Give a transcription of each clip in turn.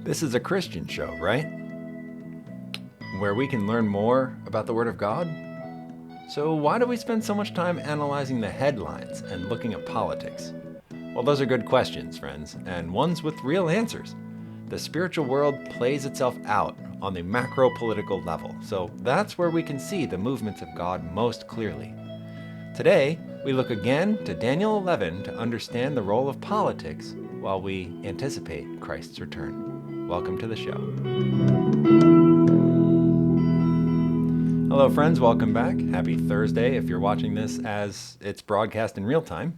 This is a Christian show, right? Where we can learn more about the Word of God. So why do we spend so much time analyzing the headlines and looking at politics? Well, those are good questions, friends, and ones with real answers. The spiritual world plays itself out on the macropolitical level, so that's where we can see the movements of God most clearly. Today, we look again to Daniel 11 to understand the role of politics while we anticipate Christ's return. Welcome to the show. Hello, friends. Welcome back. Happy Thursday if you're watching this as it's broadcast in real time.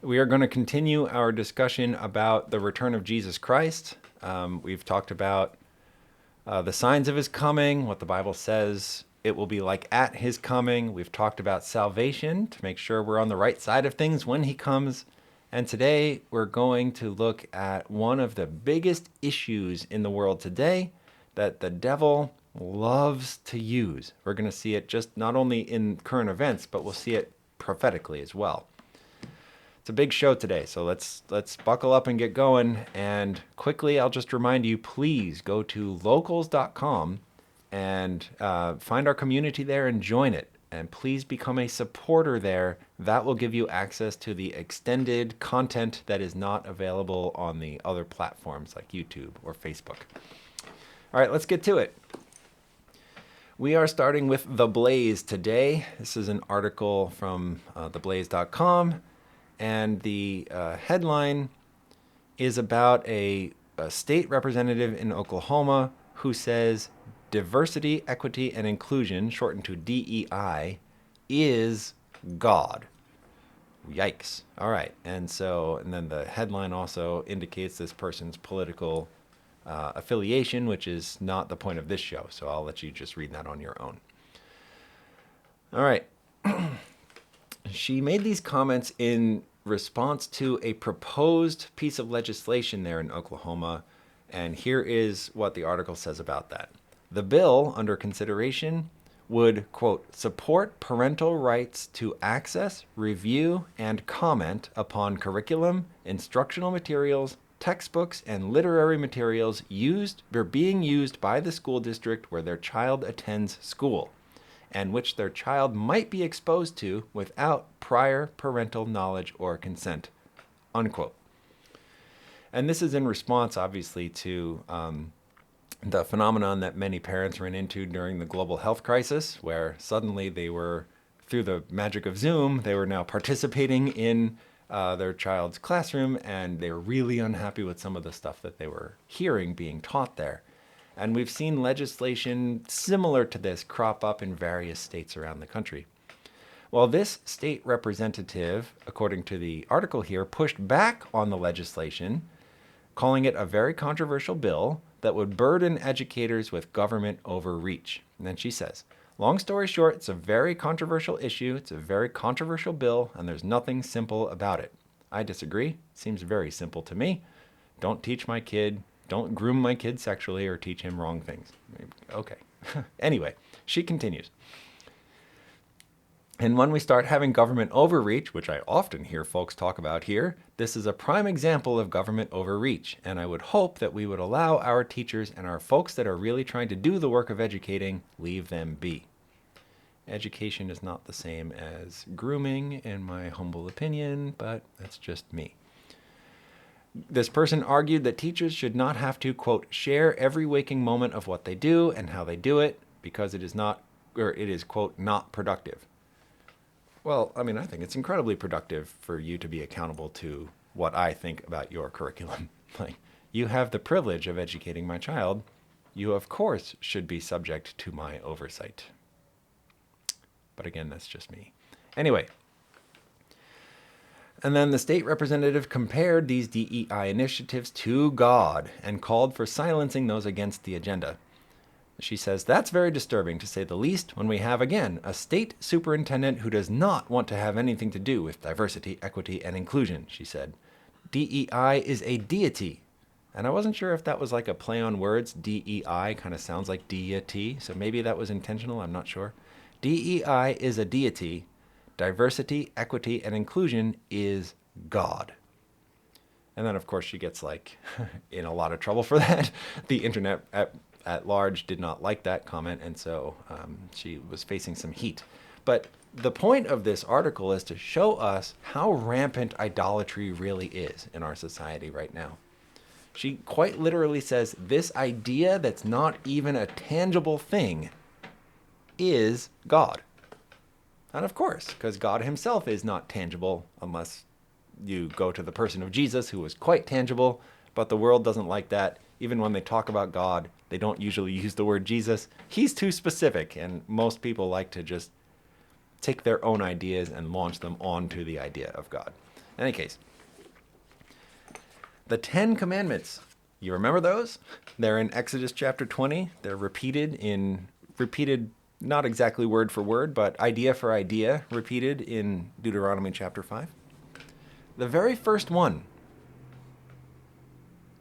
We are going to continue our discussion about the return of Jesus Christ. We've talked about the signs of his coming, what the Bible says it will be like at his coming. We've talked about salvation to make sure we're on the right side of things when he comes. And today we're going to look at one of the biggest issues in the world today that the devil loves to use. We're going to see it just not only in current events, but we'll see it prophetically as well. It's a big show today, so let's buckle up and get going. And quickly, I'll just remind you, please go to locals.com and find our community there and join it. And please become a supporter there. That will give you access to the extended content that is not available on the other platforms like YouTube or Facebook. All right, let's get to it. We are starting with The Blaze today. This is an article from theblaze.com. And the headline is about a state representative in Oklahoma who says diversity, equity, and inclusion, shortened to DEI, is God. Yikes. All right. And then the headline also indicates this person's political affiliation, which is not the point of this show. So I'll let you just read that on your own. All right. She made these comments in response to a proposed piece of legislation there in Oklahoma, and here is what the article says about that. The bill under consideration would, quote, support parental rights to access, review, and comment upon curriculum, instructional materials, textbooks, and literary materials being used by the school district where their child attends school, and which their child might be exposed to without prior parental knowledge or consent, unquote. And this is in response, obviously, to the phenomenon that many parents ran into during the global health crisis, where suddenly they were, through the magic of Zoom, they were now participating in their child's classroom, and they were really unhappy with some of the stuff that they were hearing being taught there. And we've seen legislation similar to this crop up in various states around the country. Well, this state representative, according to the article here, pushed back on the legislation, calling it a very controversial bill that would burden educators with government overreach. And then she says, long story short, it's a very controversial issue, it's a very controversial bill, and there's nothing simple about it. I disagree. It seems very simple to me. Don't groom my kid sexually or teach him wrong things. Okay. Anyway, she continues. And when we start having government overreach, which I often hear folks talk about here, this is a prime example of government overreach. And I would hope that we would allow our teachers and our folks that are really trying to do the work of educating, leave them be. Education is not the same as grooming, in my humble opinion, but that's just me. This person argued that teachers should not have to, quote, share every waking moment of what they do and how they do it because it is, quote, not productive. Well, I mean, I think it's incredibly productive for you to be accountable to what I think about your curriculum. Like, you have the privilege of educating my child. You, of course, should be subject to my oversight. But again, that's just me. Anyway. And then the state representative compared these DEI initiatives to God and called for silencing those against the agenda. She says, that's very disturbing, to say the least, when we have, again, a state superintendent who does not want to have anything to do with diversity, equity, and inclusion, she said. DEI is a deity. And I wasn't sure if that was like a play on words. DEI kind of sounds like deity, so maybe that was intentional, I'm not sure. DEI is a deity. Diversity, equity, and inclusion is God. And then, of course, she gets like in a lot of trouble for that. The internet at large did not like that comment, and so she was facing some heat. But the point of this article is to show us how rampant idolatry really is in our society right now. She quite literally says this idea that's not even a tangible thing is God. And of course, because God himself is not tangible unless you go to the person of Jesus, who was quite tangible, but the world doesn't like that. Even when they talk about God, they don't usually use the word Jesus. He's too specific, and most people like to just take their own ideas and launch them onto the idea of God. In any case, the 10 Commandments, you remember those? They're in Exodus chapter 20. They're repeated, not exactly word for word, but idea for idea, repeated in Deuteronomy chapter 5. The very first one,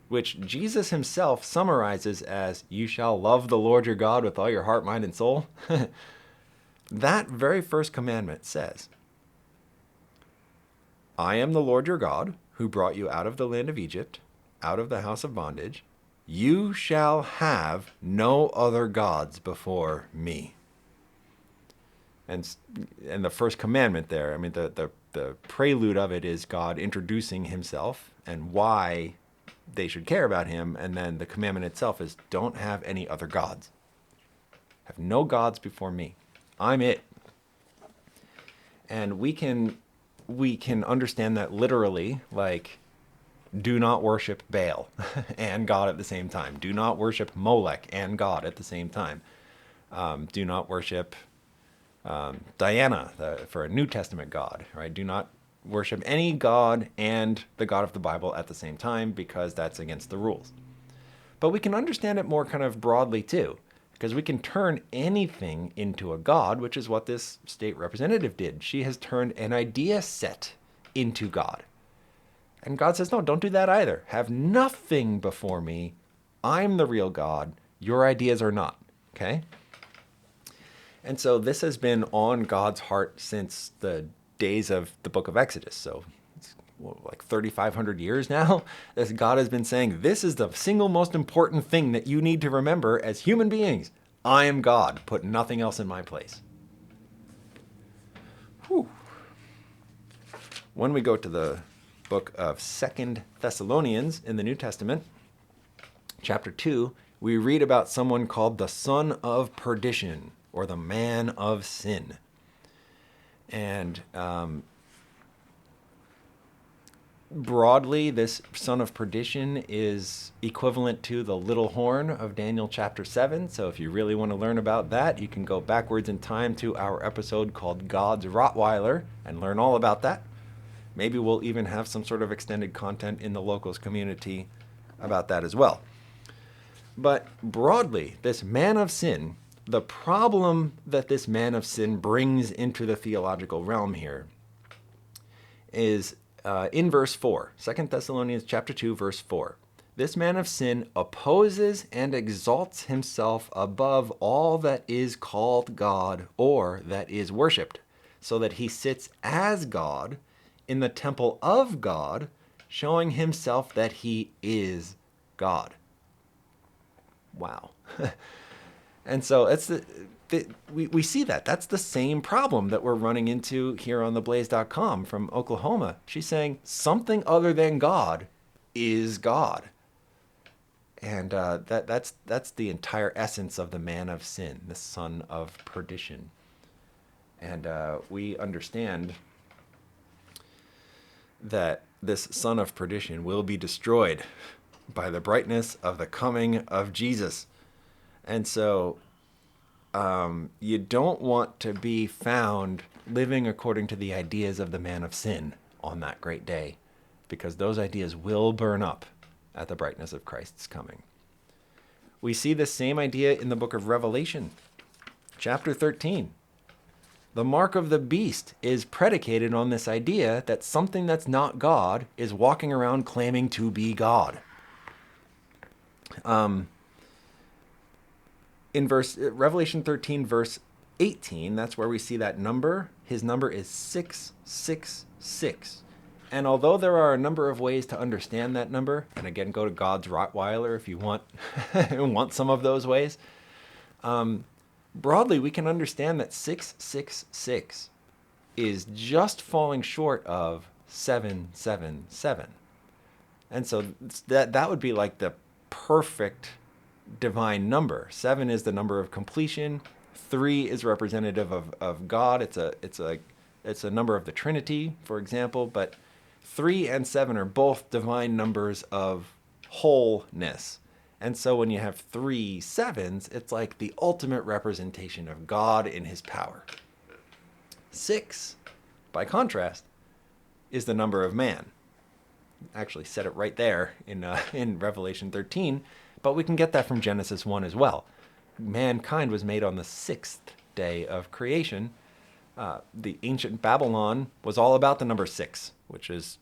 which Jesus himself summarizes as, "You shall love the Lord your God with all your heart, mind, and soul." That very first commandment says, "I am the Lord your God, who brought you out of the land of Egypt, out of the house of bondage. You shall have no other gods before me." And the first commandment there, I mean, the prelude of it is God introducing himself and why they should care about him. And then the commandment itself is, don't have any other gods. Have no gods before me. I'm it. And we can understand that literally, like, do not worship Baal and God at the same time. Do not worship Molech and God at the same time. Do not worship Diana for a New Testament God, right? Do not worship any God and the God of the Bible at the same time, because that's against the rules. But we can understand it more kind of broadly too, because we can turn anything into a God, which is what this state representative did. She has turned an idea set into God. And God says, no, don't do that either. Have nothing before me. I'm the real God. Your ideas are not. Okay? And so this has been on God's heart since the days of the book of Exodus. So it's like 3,500 years now that God has been saying, this is the single most important thing that you need to remember as human beings. I am God. Put nothing else in my place. Whew. When we go to the book of 2 Thessalonians in the New Testament, chapter 2, we read about someone called the son of perdition, or the man of sin. And broadly, this son of perdition is equivalent to the little horn of Daniel chapter 7. So if you really want to learn about that, you can go backwards in time to our episode called God's Rottweiler and learn all about that. Maybe we'll even have some sort of extended content in the locals community about that as well. But broadly, this man of sin, the problem that this man of sin brings into the theological realm here is in verse 4, 2 Thessalonians chapter 2, verse 4. This man of sin opposes and exalts himself above all that is called God or that is worshipped, so that he sits as God in the temple of God, showing himself that he is God. Wow. And so it's we see that. That's the same problem that we're running into here on theblaze.com from Oklahoma. She's saying something other than God is God. And that's the entire essence of the man of sin, the son of perdition. And we understand that this son of perdition will be destroyed by the brightness of the coming of Jesus. And so you don't want to be found living according to the ideas of the man of sin on that great day, because those ideas will burn up at the brightness of Christ's coming. We see the same idea in the book of Revelation, chapter 13. The mark of the beast is predicated on this idea that something that's not God is walking around claiming to be God. In Revelation 13, verse 18, that's where we see that number. His number is 666. And although there are a number of ways to understand that number, and again, go to God's Rottweiler if you want want some of those ways. Broadly, we can understand that 666 is just falling short of 777. And so that would be like the perfect divine number. 7 is the number of completion. 3 is representative of God. It's a number of the Trinity, for example, but 3 and 7 are both divine numbers of wholeness. And so when you have 3 sevens, it's like the ultimate representation of God in his power. 6, by contrast, is the number of man. Actually said it right there in Revelation 13, but we can get that from Genesis 1 as well. Mankind was made on the 6th day of creation. The ancient Babylon was all about the number 6, which is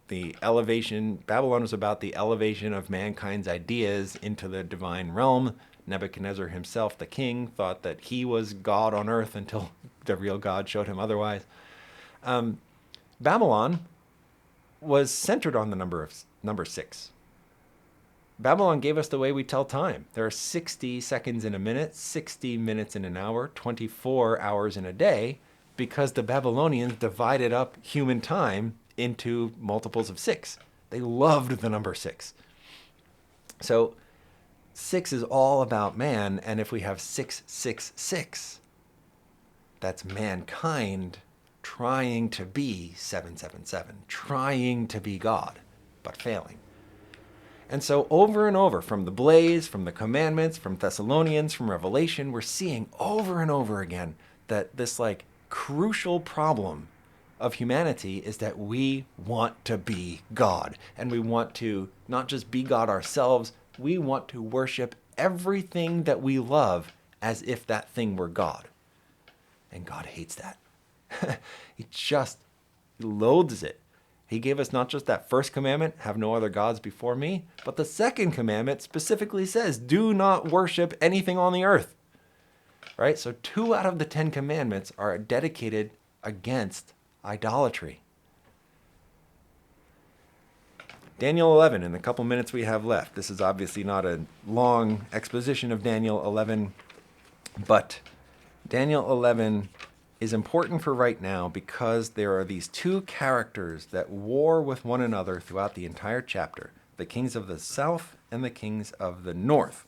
the elevation. Babylon was about the elevation of mankind's ideas into the divine realm. Nebuchadnezzar himself, the king, thought that he was God on earth until the real God showed him otherwise. Babylon was centered on the number 6. Babylon gave us the way we tell time. There are 60 seconds in a minute, 60 minutes in an hour, 24 hours in a day, because the Babylonians divided up human time into multiples of 6. They loved the number 6. So 6 is all about man, and if we have 666, that's mankind trying to be 777, trying to be God, but failing. And so over and over, from the Blaze, from the Commandments, from Thessalonians, from Revelation, we're seeing over and over again that this like crucial problem of humanity is that we want to be God. And we want to not just be God ourselves, we want to worship everything that we love as if that thing were God. And God hates that. He just loathes it. He gave us not just that first commandment, have no other gods before me, but the second commandment specifically says, do not worship anything on the earth. Right? So 2 out of the 10 commandments are dedicated against idolatry. Daniel 11, in the couple minutes we have left. This is obviously not a long exposition of Daniel 11, but Daniel 11 is important for right now because there are these 2 characters that war with one another throughout the entire chapter, the kings of the south and the kings of the north.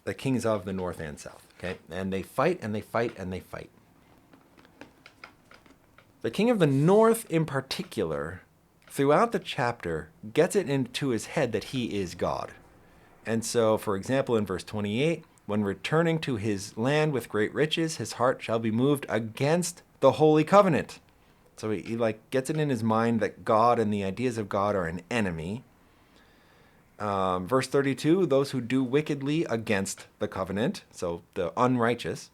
The kings of the north and south, okay? And they fight and they fight and they fight. The king of the north in particular, throughout the chapter, gets it into his head that he is God. And so, for example, in verse 28, when returning to his land with great riches, his heart shall be moved against the holy covenant. So he gets it in his mind that God and the ideas of God are an enemy. Verse 32, those who do wickedly against the covenant, so the unrighteous,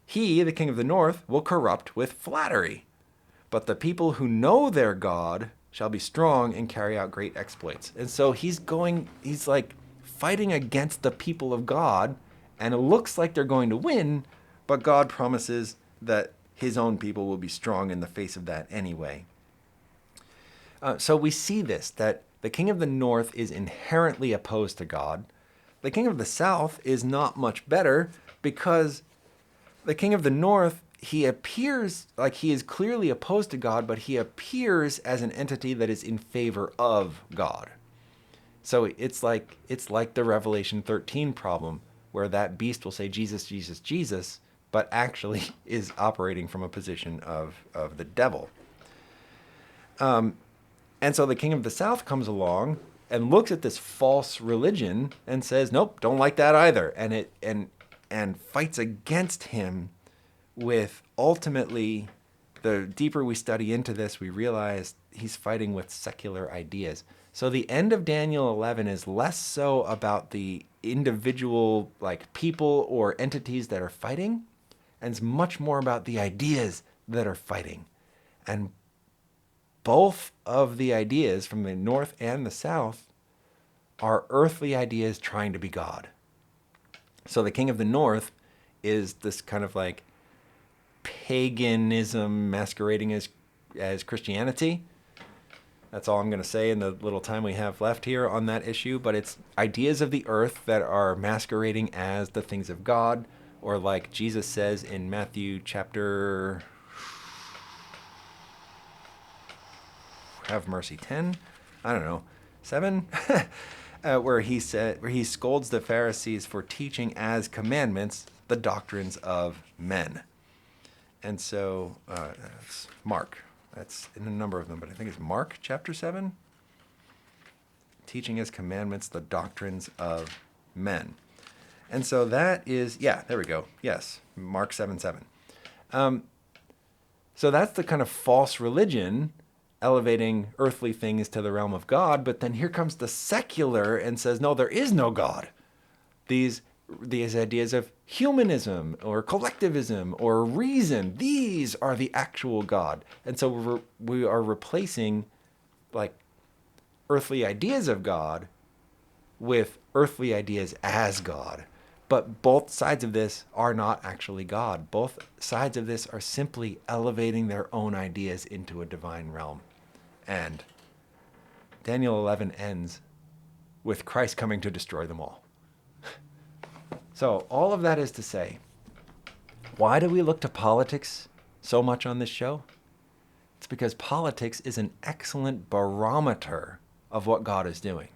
he, the king of the north, will corrupt with flattery. But the people who know their God shall be strong and carry out great exploits. And so he's like fighting against the people of God, and it looks like they're going to win, but God promises that his own people will be strong in the face of that anyway. So we see this, that the king of the north is inherently opposed to God. The king of the south is not much better because the king of the north, he appears like he is clearly opposed to God, but he appears as an entity that is in favor of God. So it's like the Revelation 13 problem, where that beast will say, Jesus, Jesus, Jesus, but actually is operating from a position of the devil. And so the king of the south comes along and looks at this false religion and says, nope, don't like that either. And fights against him with, ultimately, the deeper we study into this, we realize he's fighting with secular ideas. So the end of Daniel 11 is less so about the individual people or entities that are fighting, and it's much more about the ideas that are fighting. And both of the ideas from the north and the south are earthly ideas trying to be God. So the king of the north is this kind of paganism masquerading as Christianity. That's all I'm going to say in the little time we have left here on that issue. But it's ideas of the earth that are masquerading as the things of God, or like Jesus says in Matthew chapter, have mercy, 10? I don't know, 7? Where he scolds the Pharisees for teaching as commandments the doctrines of men. And so it's Mark. That's in a number of them, but I think it's Mark chapter 7. Teaching as commandments the doctrines of men. And so that is, there we go. Yes, Mark 7:7. So that's the kind of false religion elevating earthly things to the realm of God. But then here comes the secular and says, no, there is no God. These ideas of humanism or collectivism or reason, these are the actual God. And so we are replacing like earthly ideas of God with earthly ideas as God. But both sides of this are not actually God. Both sides of this are simply elevating their own ideas into a divine realm. And Daniel 11 ends with Christ coming to destroy them all. So all of that is to say, why do we look to politics so much on this show? It's because politics is an excellent barometer of what God is doing.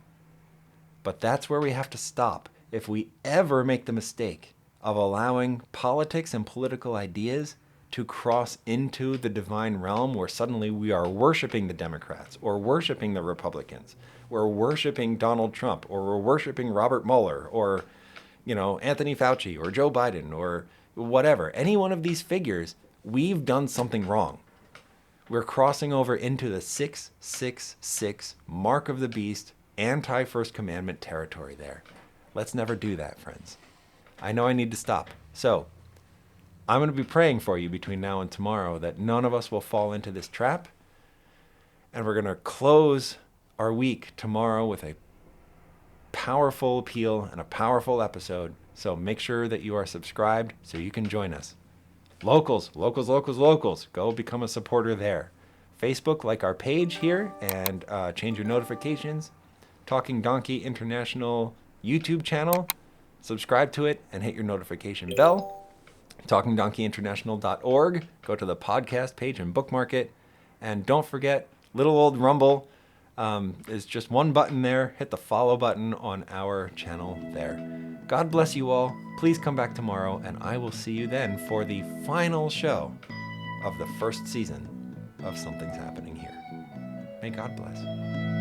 But that's where we have to stop. If we ever make the mistake of allowing politics and political ideas to cross into the divine realm where suddenly we are worshiping the Democrats or worshiping the Republicans, we're worshiping Donald Trump, or we're worshiping Robert Mueller, or Anthony Fauci or Joe Biden or whatever, any one of these figures, we've done something wrong. We're crossing over into the 666 mark of the beast, anti-First Commandment territory there. Let's never do that, friends. I know I need to stop. So I'm going to be praying for you between now and tomorrow that none of us will fall into this trap. And we're going to close our week tomorrow with a powerful appeal and a powerful episode. So make sure that you are subscribed so you can join us. Locals. Go become a supporter there. Facebook, like our page here and change your notifications. Talking Donkey International YouTube channel. Subscribe to it and hit your notification bell. TalkingDonkeyInternational.org. Go to the podcast page and bookmark it. And don't forget, little old Rumble. Is just one button there. Hit the follow button on our channel there. God bless you all. Please come back tomorrow, and I will see you then for the final show of the first season of Something's Happening Here. May God bless.